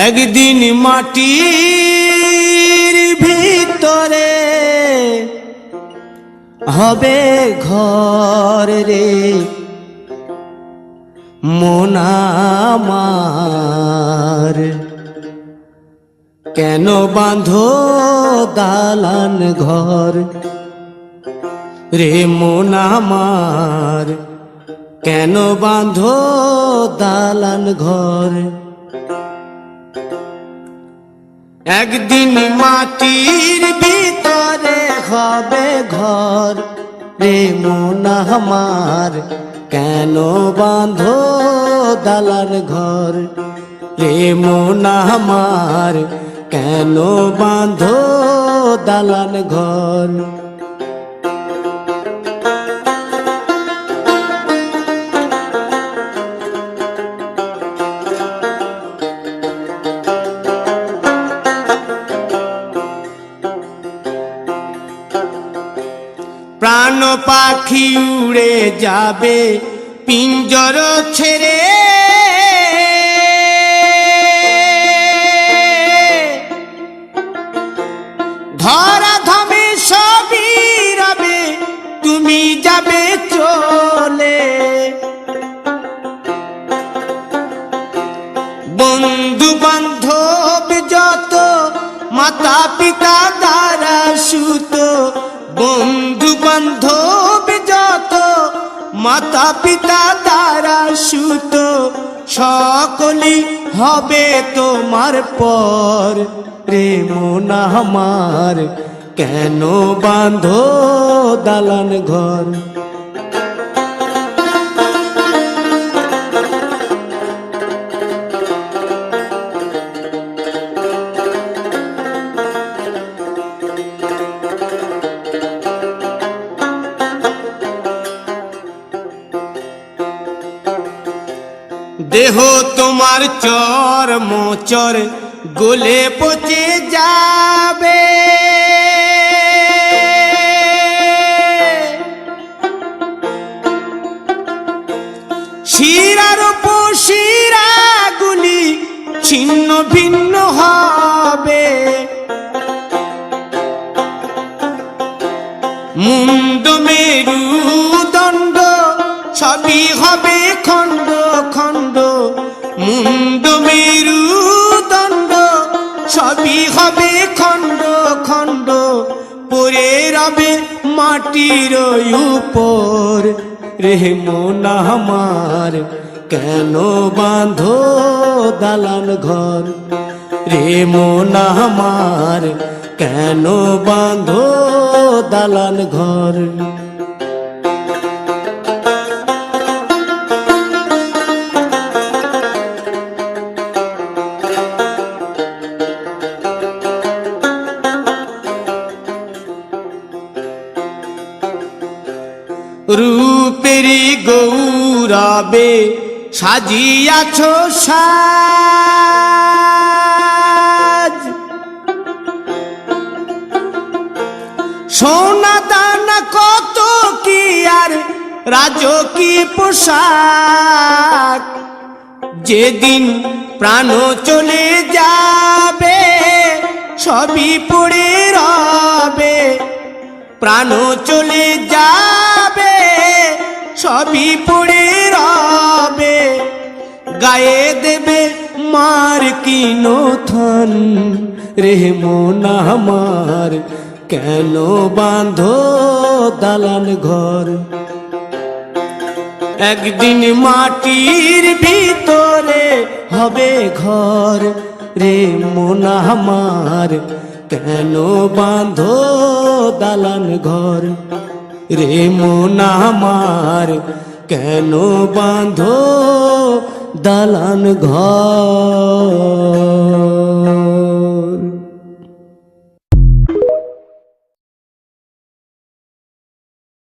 একদিন মাটির ভিতরে হবে ঘর রে মন আমার, কেন বাঁধো দালান ঘর রে মন আমার, কেন বাঁধো দালান ঘর। একদিন মাটির ভিতরে হবে ঘর রে মন আমার, কেন বাঁধো দালান ঘর রে মন আমার, কেন বাঁধো দালান ঘর। প্রাণ পাখি উড়ে যাবে পিঞ্জর ছেড়ে, ধরা ধামে সবই রবে তুমি যাবে চলে। বন্ধু বান্ধব যত মাতা পিতা দ্বারা সুত, বন্ধু বান্ধব যত মাতা পিতা দ্বারা সুত, সকলই হবে তোমার পর রে মন আমার, কেন বাঁধো দালান ঘর। দেহ তোমার চর মোচর গলে পচে যাবে, শিরার উপশিরা গুলি ছিন্ন ভিন্ন হবে, মুন্ড মেরুদণ্ড সবই হবে খণ্ড খণ্ড, মুন্ড মেরুদণ্ড সবই হবে খণ্ড খণ্ড, পড়ে রবে মাটির উপর রে মন আমার, কেন বাঁধো দালান ঘর রে মন আমার, কেন বাঁধো দালান ঘর। রূপেরি গৌরবে সাজিয়াছ সাজ, সোনা দানা কত কি আর রাজকীয় পোশাক, যেদিন প্রাণ চলে যাবে সবই পড়ে রবে, প্রাণ চলে যাবে সবই পড়ে রবে, গায়ে দেবে মার কিনো থান রে মন আমার, কেন বাঁধো দালান ঘর। একদিন মাটির ভিতরে হবে ঘর রে মন আমার, কেন বাঁধো দালান ঘর রে মন আমার, কেন বাঁধো দালান ঘর।